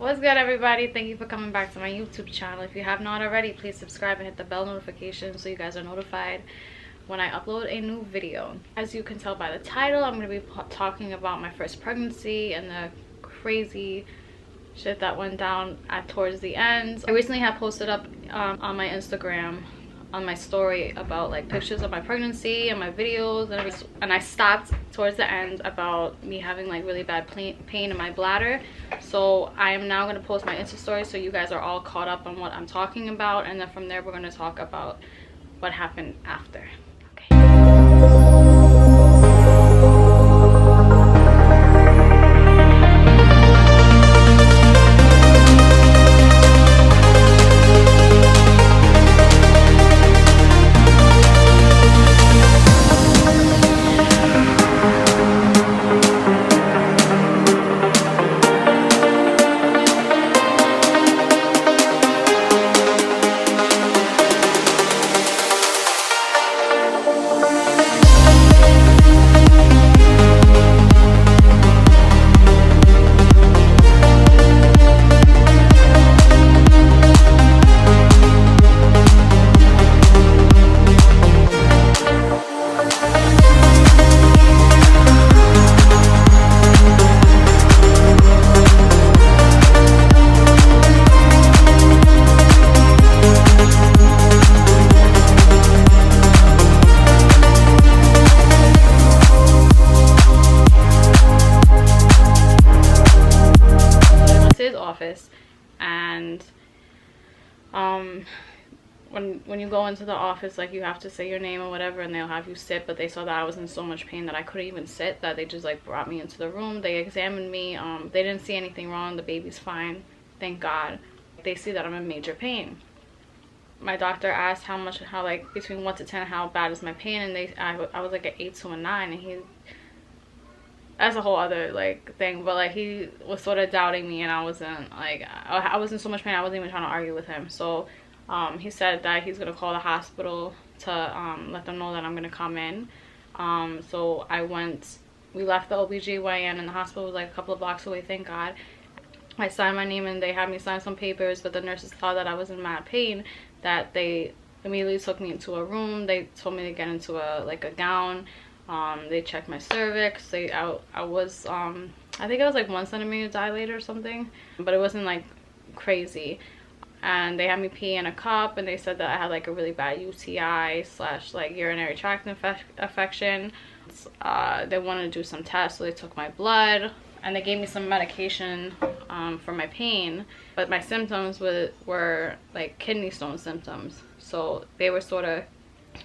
What's good, everybody? Thank you for coming back to my YouTube channel. If you have not already, please subscribe and hit the bell notification so you guys are notified when I upload a new video. As you can tell by the title, I'm going to be talking about my first pregnancy and the crazy shit that went down towards the end. I recently had posted up on my Instagram on my story about like pictures of my pregnancy and my videos, and I stopped towards the end about me having like really bad pain in my bladder. So I am now going to post my Insta story so you guys are all caught up on what I'm talking about, and then from there we're going to talk about what happened after. Office, and when you go into the office, like, you have to say your name or whatever, and they'll have you sit, but they saw that I was in so much pain that I couldn't even sit, that they just like brought me into the room. They examined me. They didn't see anything wrong. The baby's fine, thank God. They see that I'm in major pain. My doctor asked how like between 1 to 10 how bad is my pain, and I was like an 8 to a 9, and that's a whole other like thing, but like he was sort of doubting me, and I was in so much pain I wasn't even trying to argue with him. So he said that he's gonna call the hospital to let them know that I'm gonna come in. So we left the OBGYN, and the hospital was like a couple of blocks away, thank God. I signed my name, and they had me sign some papers, but the nurses thought that I was in mad pain, that they immediately took me into a room. They told me to get into a gown. They checked my cervix. I was I think it was like 1 centimeter dilated or something, but it wasn't like crazy. And they had me pee in a cup, and they said that I had like a really bad UTI / like urinary tract infection. They wanted to do some tests, so they took my blood, and they gave me some medication for my pain, but my symptoms were like kidney stone symptoms, so they were sort of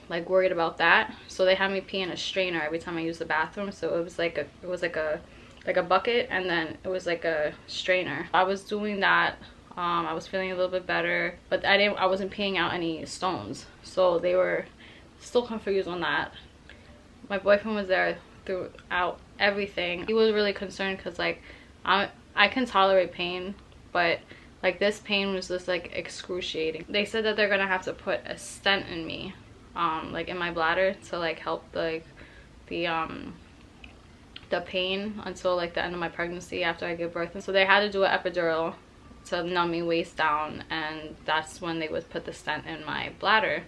like worried about that. So they had me pee in a strainer every time I used the bathroom. So it was like a bucket, and then it was like a strainer. I was doing that. I was feeling a little bit better, but I wasn't peeing out any stones, so they were still confused on that. My boyfriend was there throughout everything. He was really concerned because like I can tolerate pain, but like this pain was just like excruciating. They said that they're gonna have to put a stent in me, like in my bladder, to like help the pain until like the end of my pregnancy after I give birth. And so they had to do an epidural to numb me waist down, and that's when they would put the stent in my bladder.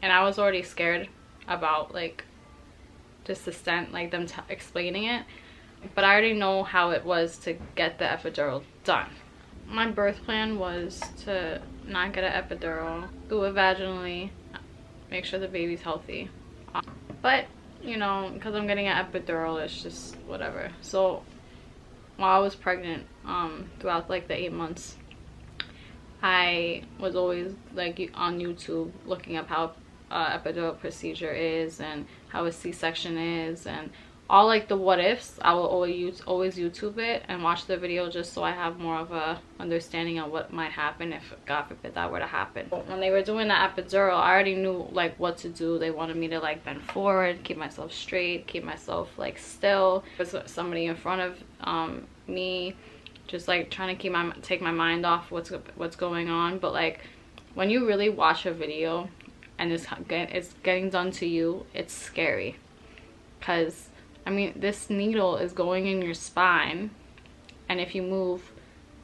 And I was already scared about like just the stent, like them explaining it, but I already know how it was to get the epidural done. My birth plan was to not get an epidural, do it vaginally, make sure the baby's healthy. But you know, because I'm getting an epidural, it's just whatever. So while I was pregnant, throughout like the 8 months, I was always like on YouTube looking up how epidural procedure is, and how a C-section is, and all like the what ifs. I will always YouTube it and watch the video, just so I have more of a understanding of what might happen if God forbid that were to happen. When they were doing the epidural, I already knew like what to do. They wanted me to like bend forward, keep myself straight, keep myself like still. There's somebody in front of me, just like trying to take my mind off what's going on. But like when you really watch a video and it's getting done to you, it's scary, because I mean, this needle is going in your spine, and if you move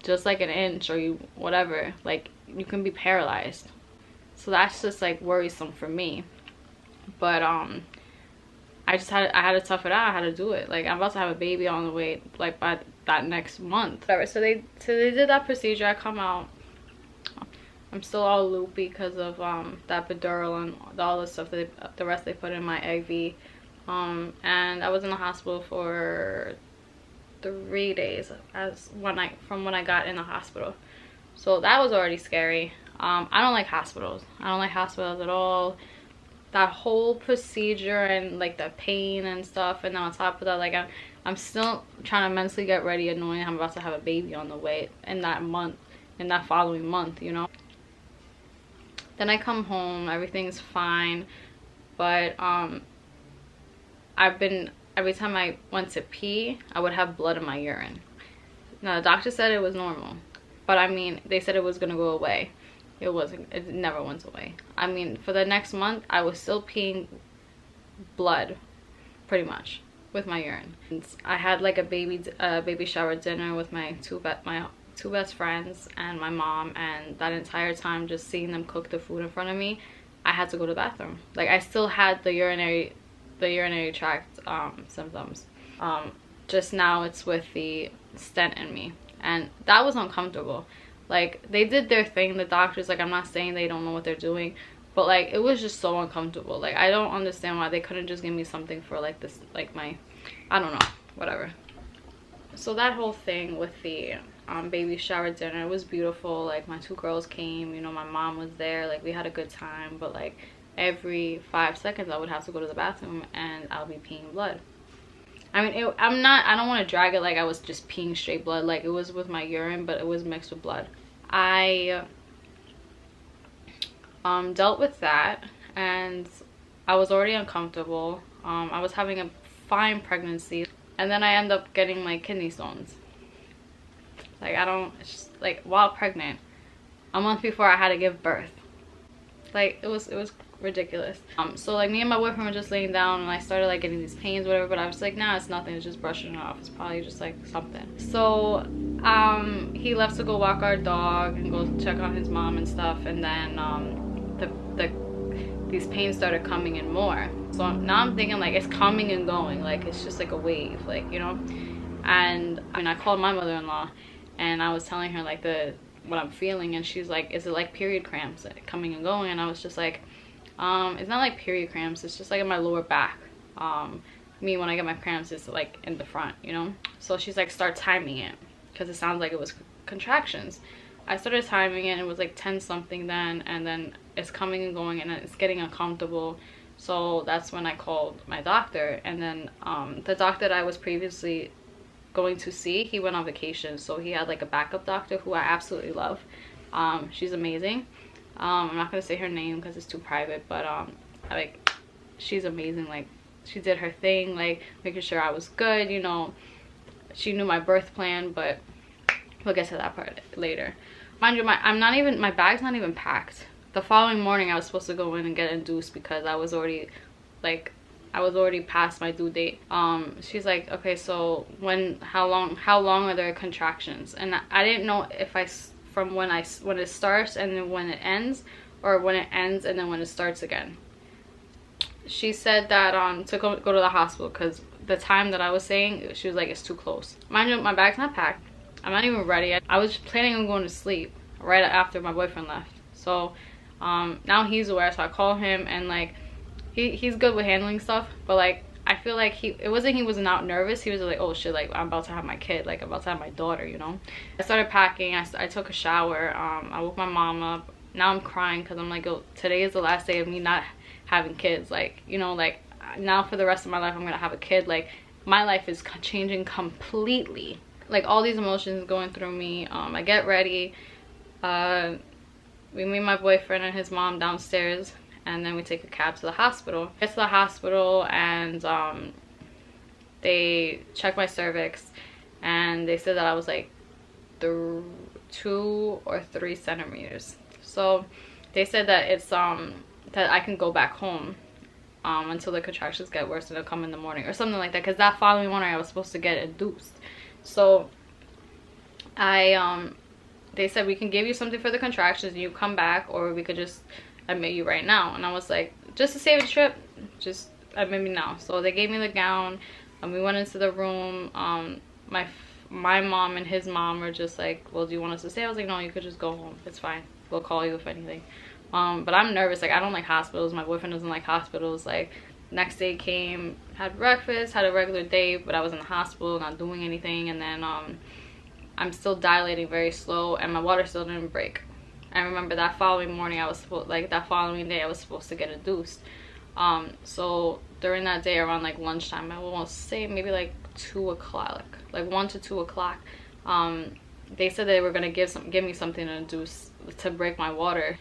just like an inch or you whatever, like you can be paralyzed. So that's just like worrisome for me. But I had to tough it out. I had to do it. Like I'm about to have a baby on the way, like by that next month. Whatever. So they did that procedure. I come out. I'm still all loopy because of that epidural and all the stuff that the rest they put in my IV. And I was in the hospital for 3 days from when I got in the hospital. So that was already scary. I don't like hospitals. I don't like hospitals at all. That whole procedure and like the pain and stuff, and then on top of that, like I'm still trying to mentally get ready, knowing I'm about to have a baby on the way in that month, in that following month, you know. Then I come home, everything's fine, but every time I went to pee, I would have blood in my urine. Now the doctor said it was normal, but I mean, they said it was gonna go away. It wasn't. It never went away. I mean, for the next month, I was still peeing blood, pretty much, with my urine. And I had like a baby shower dinner with my two best friends and my mom, and that entire time, just seeing them cook the food in front of me, I had to go to the bathroom. Like I still had the urinary tract symptoms. Just now it's with the stent in me, and that was uncomfortable. Like they did their thing, the doctors, like I'm not saying they don't know what they're doing, but like it was just so uncomfortable. Like I don't understand why they couldn't just give me something for like this, like my, I don't know, whatever. So that whole thing with the baby shower dinner was beautiful. Like my two girls came, you know, my mom was there, like we had a good time, but like every 5 seconds I would have to go to the bathroom and I'll be peeing blood. I mean, I don't want to drag it like I was just peeing straight blood. Like it was with my urine, but it was mixed with blood. I dealt with that, and I was already uncomfortable. I was having a fine pregnancy, and then I end up getting like kidney stones. Like it's just, like while pregnant, a month before I had to give birth. Like it was ridiculous. So like me and my boyfriend were just laying down, and I started like getting these pains, whatever, but I was like, nah, it's nothing, it's just brushing it off, it's probably just like something. So he left to go walk our dog and go check on his mom and stuff, and then these pains started coming in more. So now I'm thinking like it's coming and going, like it's just like a wave, like, you know. And I mean, I called my mother-in-law and I was telling her like what I'm feeling, and she's like, is it like period cramps coming and going? And I was just like, it's not like period cramps, it's just like in my lower back. Me, when I get my cramps, it's like in the front, you know. So she's like, start timing it, because it sounds like it was contractions. I started timing it, and it was like 10 something then, and then it's coming and going, and it's getting uncomfortable. So that's when I called my doctor, and then the doctor that I was previously going to see, he went on vacation, so he had like a backup doctor who I absolutely love. She's amazing. I'm not gonna say her name because it's too private, but like she's amazing. Like she did her thing, like making sure I was good, you know. She knew my birth plan, but we'll get to that part later. Mind you, my bag's not even packed. The following morning I was supposed to go in and get induced because I was already past my due date. She's like, okay, so how long are there contractions? And I didn't know if from when it starts and then when it ends, or when it ends and then when it starts again. She said that to go to the hospital, because the time that I was saying, she was like, it's too close. Mind you, my bag's not packed, I'm not even ready. I was planning on going to sleep right after my boyfriend left. So now he's aware, so I call him, and like he's good with handling stuff, but like I feel like it wasn't he was not nervous, he was like, oh shit, like I'm about to have my kid, like I'm about to have my daughter, you know. I started packing, I took a shower, I woke my mom up. Now I'm crying because I'm like, oh, today is the last day of me not having kids, like, you know, like now for the rest of my life I'm gonna have a kid. Like my life is changing completely, like all these emotions going through me. I get ready, we meet my boyfriend and his mom downstairs, and then we take a cab to the hospital. Get to the hospital, and they check my cervix, and they said that I was like 2 or 3 centimeters. So they said that it's that I can go back home until the contractions get worse, and they'll come in the morning or something like that, because that following morning I was supposed to get induced. So They said we can give you something for the contractions and you come back, or we could just admit you right now. And I was like, just to save the trip, just admit me now. So they gave me the gown and we went into the room. My mom and his mom were just like, well, do you want us to stay? I was like, no, you could just go home, it's fine, we'll call you if anything. But I'm nervous, like I don't like hospitals, my boyfriend doesn't like hospitals. Like next day came, had breakfast, had a regular day, but I was in the hospital not doing anything. And then I'm still dilating very slow and my water still didn't break. I remember that following morning that following day I was supposed to get induced. So during that day around like lunchtime, I will say maybe like 2 o'clock, like 1 to 2 o'clock, they said they were gonna give me something to induce to break my water,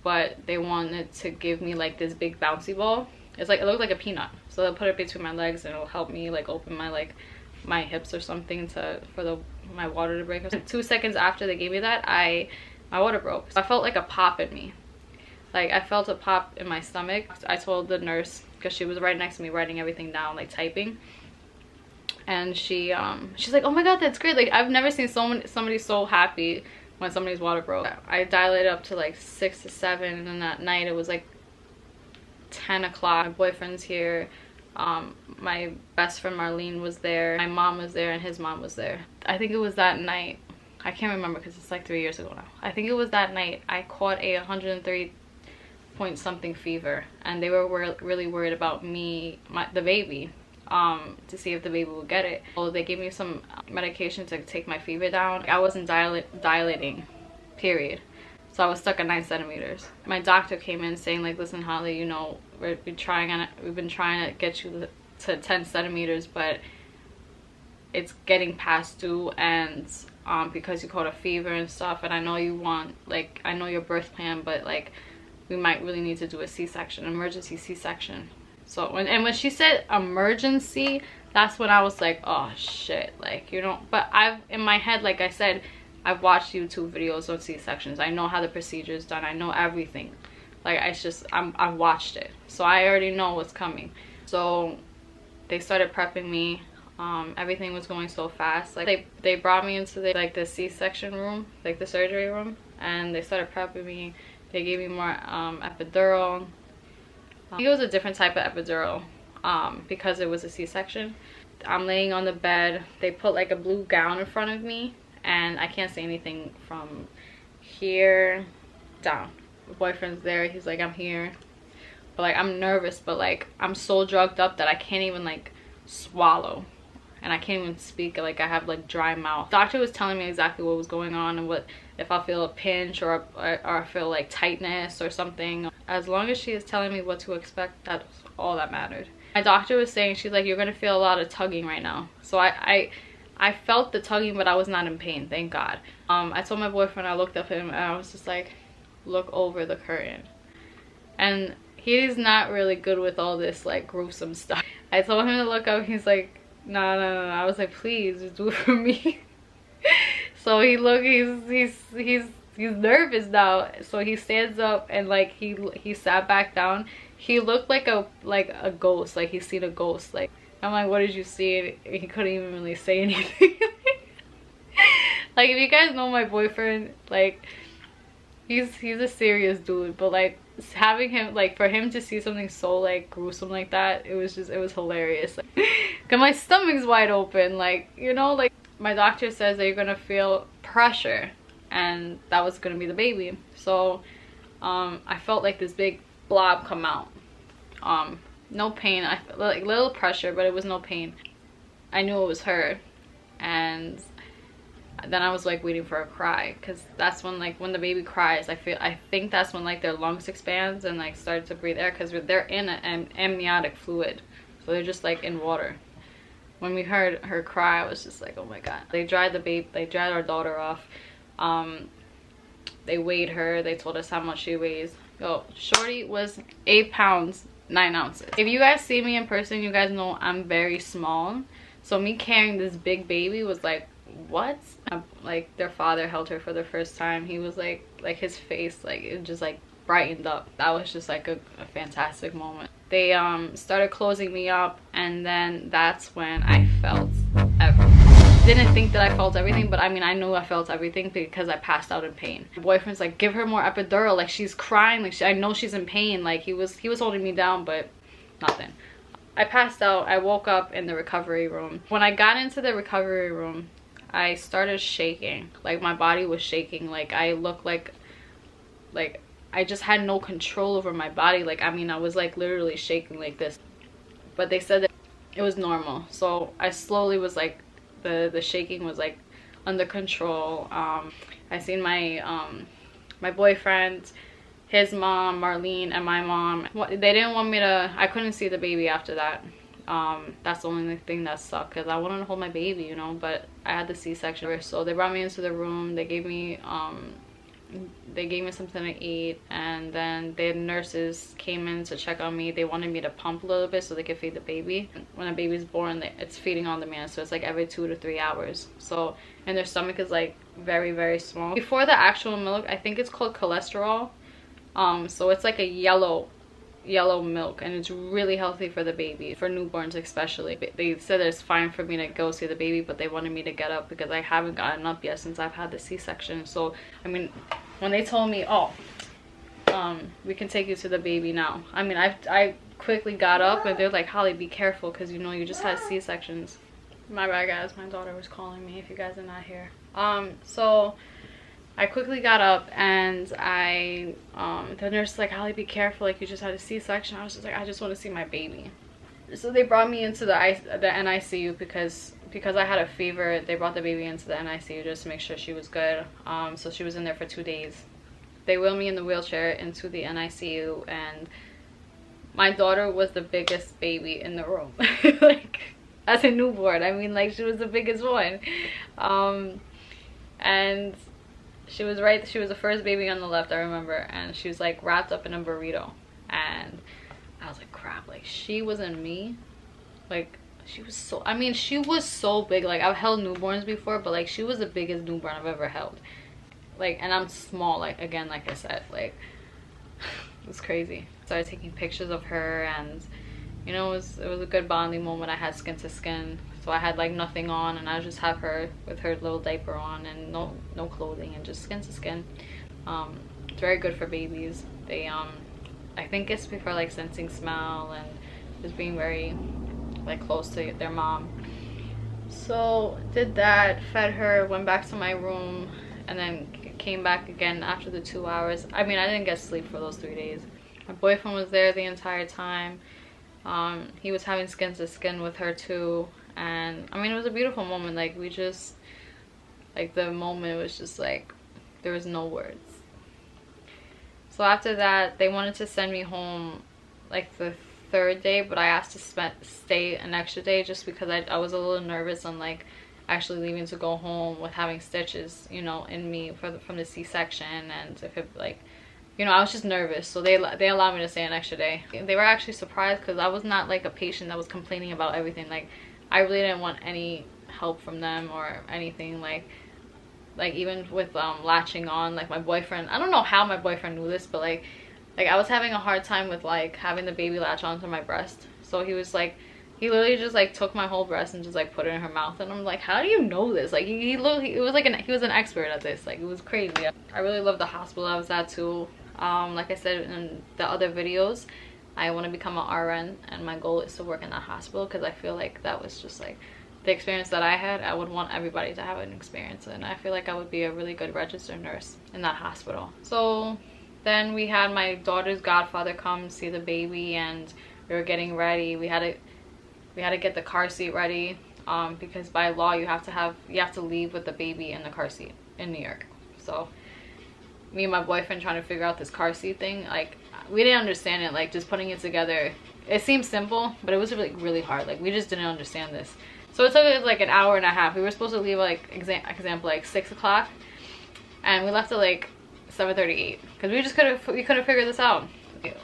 but they wanted to give me like this big bouncy ball. It's like, it looked like a peanut, so they'll put it between my legs and it'll help me like open my hips or something for my water to break. 2 seconds after they gave me that, my water broke. So I felt like a pop in me. Like I felt a pop in my stomach. I told the nurse, because she was right next to me writing everything down, like typing. And she's like, oh my god, that's great. Like I've never seen somebody so happy when somebody's water broke. I dilated up to like 6 to 7, and then that night it was like 10 o'clock. My boyfriend's here. My best friend Marlene was there. My mom was there and his mom was there. I think it was that night. I can't remember because it's like 3 years ago now. I think it was that night I caught a 103 point something fever, and they were really worried about me, the baby, to see if the baby would get it. So they gave me some medication to take my fever down. I wasn't dilating, period. So I was stuck at 9 centimeters. My doctor came in saying like, listen Holly, you know, we've been trying to get you to 10 centimeters, but it's getting past due, and because you caught a fever and stuff, and I know you want, like, I know your birth plan, but like we might really need to do a C-section, emergency C-section. So when she said emergency, that's when I was like, oh shit, like, you know. But in my head, like I said, I've watched YouTube videos on C-sections. I know how the procedure is done. I know everything. Like I've watched it, so I already know what's coming. So they started prepping me. Everything was going so fast. Like they brought me into the C-section room, like the surgery room, and they started prepping me. They gave me more epidural. I think it was a different type of epidural because it was a C-section. I'm laying on the bed. They put like a blue gown in front of me, and I can't see anything from here down. My boyfriend's there. He's like, I'm here. But like I'm nervous, but like I'm so drugged up that I can't even like swallow. And I can't even speak. Like I have like dry mouth. Doctor was telling me exactly what was going on and what if I feel a pinch or I feel like tightness or something. As long as she is telling me what to expect, that's all that mattered. My doctor was saying, she's like, you're gonna feel a lot of tugging right now. So I felt the tugging, but I was not in pain, thank God. I told my boyfriend, I looked up at him and I was just like, look over the curtain. And he's not really good with all this like gruesome stuff. I told him to look up. He's like, no. I was like, please just do it for me. So he's nervous now. So he stands up and like he sat back down. He looked like a ghost, like he's seen a ghost. Like I'm like, what did you see? And he couldn't even really say anything. Like if you guys know my boyfriend, like he's a serious dude, but like having him, like for him to see something so like gruesome like that, it was hilarious. Like, cause my stomach's wide open, like, you know, like my doctor says that you're gonna feel pressure, and that was gonna be the baby. So I felt like this big blob come out. No pain. I felt like little pressure, but it was no pain. I knew it was her, and then I was like waiting for a cry, because that's when, like, when the baby cries, I think that's when like their lungs expands and like start to breathe air, because they're in an amniotic fluid, so they're just like in water. When we heard her cry, I was just like, oh my god. They dried our daughter off. They weighed her. They told us how much she weighs. Yo, shorty was 8 pounds 9 ounces. If you guys see me in person, you guys know I'm very small, so me carrying this big baby was like, what? Like their father held her for the first time. He was like his face, like it just like brightened up. That was just like a fantastic moment. They started closing me up, and then that's when I felt everything. didn't think that I felt everything, but I mean, I knew I felt everything because I passed out in pain. My boyfriend's like, give her more epidural, like she's crying, like I know she's in pain. Like he was holding me down, but nothing. I passed out. I woke up in the recovery room. When I got into the recovery room, I started shaking. Like my body was shaking. Like I looked like I just had no control over my body. Like, I mean, I was like literally shaking like this. But they said that it was normal. So I slowly was like, the shaking was like under control. I seen my my boyfriend, his mom, Marlene, and my mom. They didn't want me to, I couldn't see the baby after that. That's the only thing that sucked, because I wanted to hold my baby, you know, but I had the C-section. So they brought me into the room. They gave me something to eat, and then the nurses came in to check on me. They wanted me to pump a little bit so they could feed the baby. When a baby's born, it's feeding on demand, so it's like every 2 to 3 hours. So, and their stomach is like very, very small. Before the actual milk, I think it's called cholesterol. So it's like a yellow milk, and it's really healthy for the baby, for newborns especially. They said it's fine for me to go see the baby, but they wanted me to get up because I haven't gotten up yet since I've had the C-section. So I mean, when they told me, oh, we can take you to the baby now, I mean, I quickly got up, and they're like, Holly, be careful, because you know you just had C-sections. My bad, guys, my daughter was calling me, if you guys are not here. So I quickly got up, and the nurse was like, Holly, be careful, like you just had a C-section. I was just like, I just want to see my baby. So they brought me into the NICU because I had a fever. They brought the baby into the NICU just to make sure she was good. So she was in there for 2 days. They wheeled me in the wheelchair into the NICU, and my daughter was the biggest baby in the room. Like, as a newborn, I mean, like, she was the biggest one. And she was the first baby on the left, I remember, and she was like wrapped up in a burrito, and I was like, crap, like she wasn't me. Like, she was so, I mean, she was so big. Like, I've held newborns before, but like she was the biggest newborn I've ever held. Like, and I'm small, like, again, like I said, like it was crazy. Started taking pictures of her, and you know, it was a good bonding moment. I had skin to skin. So I had like nothing on, and I just have her with her little diaper on and no clothing, and just skin to skin. It's very good for babies. They I think it's for like sensing smell and just being very like close to their mom. So did that, fed her, went back to my room, and then came back again after the 2 hours. I mean, I didn't get sleep for those 3 days. My boyfriend was there the entire time. He was having skin to skin with her too. And I mean, it was a beautiful moment. Like, we just, like, the moment was just like, there was no words. So after that, they wanted to send me home like the 3rd day, but I asked to stay an extra day just because I was a little nervous on like actually leaving to go home with having stitches, you know, in me from the C-section, and if it, like, you know, I was just nervous. So they allowed me to stay an extra day. They were actually surprised because I was not like a patient that was complaining about everything. Like, I really didn't want any help from them or anything. Like even with latching on, like my boyfriend, I don't know how my boyfriend knew this, but like I was having a hard time with like having the baby latch onto my breast. So he was like, he literally just like took my whole breast and just like put it in her mouth, and I'm like, how do you know this? Like he was like he was an expert at this. Like, it was crazy. I really love the hospital I was at too. Like I said in the other videos, I want to become an RN, and my goal is to work in that hospital, because I feel like that was just like the experience that I had. I would want everybody to have an experience, and I feel like I would be a really good registered nurse in that hospital. So then we had my daughter's godfather come see the baby, and we were getting ready. We had to get the car seat ready, because by law you have to leave with the baby in the car seat in New York. So me and my boyfriend trying to figure out this car seat thing, like, we didn't understand it. Like, just putting it together, it seems simple, but it was really hard. Like, we just didn't understand this. So it took us like an hour and a half. We were supposed to leave like example like 6 o'clock, and we left at like 7:38 because we couldn't figure this out.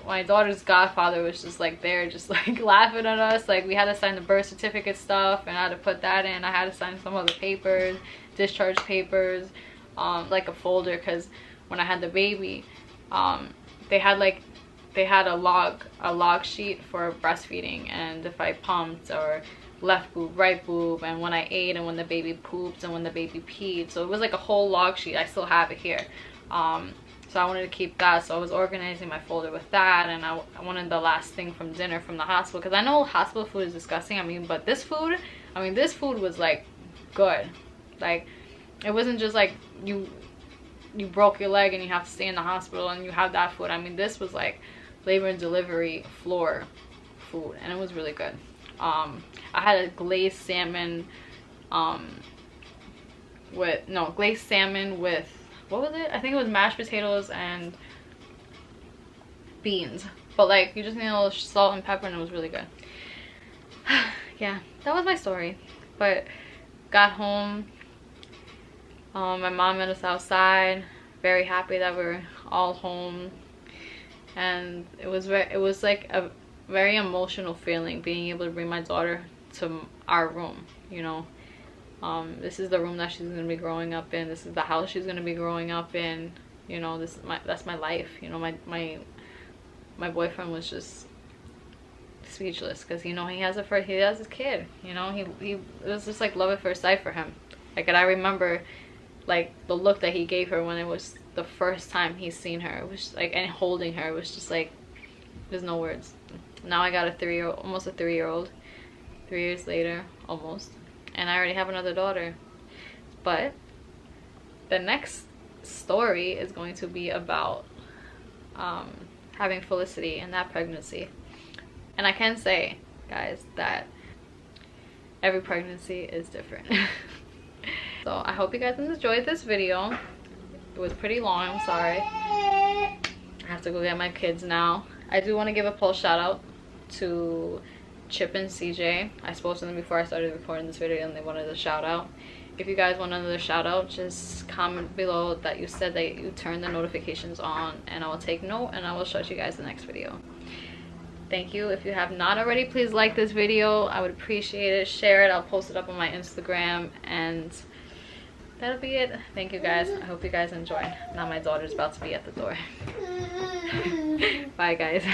My daughter's godfather was just like there, just like laughing at us. Like, we had to sign the birth certificate stuff, and I had to put that in. I had to sign some other papers, discharge papers, like a folder, because when I had the baby, they had like they had a log sheet for breastfeeding, and if I pumped or left boob, right boob, and when I ate, and when the baby pooped, and when the baby peed. So it was like a whole log sheet. I still have it here. So I wanted to keep that, so I was organizing my folder with that, and I wanted the last thing from dinner from the hospital, because I know hospital food is disgusting. I mean, but this food was like good. Like, it wasn't just like you broke your leg and you have to stay in the hospital and you have that food. I mean, this was like labor and delivery floor food, and it was really good. I had a glazed salmon with what was it? I think it was mashed potatoes and beans, but like you just need a little salt and pepper, and it was really good. Yeah, that was my story. But got home, my mom met us outside, very happy that we're all home, and it was like a very emotional feeling being able to bring my daughter to our room, you know. This is the room that she's gonna be growing up in. This is the house she's gonna be growing up in. You know, that's my life. You know, my boyfriend was just speechless, because you know he has his kid. You know, it was just like love at first sight for him. Like, and I remember like the look that he gave her when it was the first time he's seen her. It was like, and holding her, it was just like, there's no words. Now I got almost a 3-year-old, 3 years later, almost. And I already have another daughter. But the next story is going to be about having Felicity and that pregnancy. And I can say, guys, that every pregnancy is different. So I hope you guys enjoyed this video. It was pretty long, I'm sorry. I have to go get my kids now. I do want to give a post shout out to Chip and CJ. I spoke to them before I started recording this video, and they wanted a shout out. If you guys want another shout out, just comment below that you said that you turned the notifications on, and I will take note, and I will show you guys the next video. Thank you. If you have not already, please like this video. I would appreciate it. Share it. I'll post it up on my Instagram, and that'll be it. Thank you guys. I hope you guys enjoy. Now my daughter's about to be at the door. Bye guys.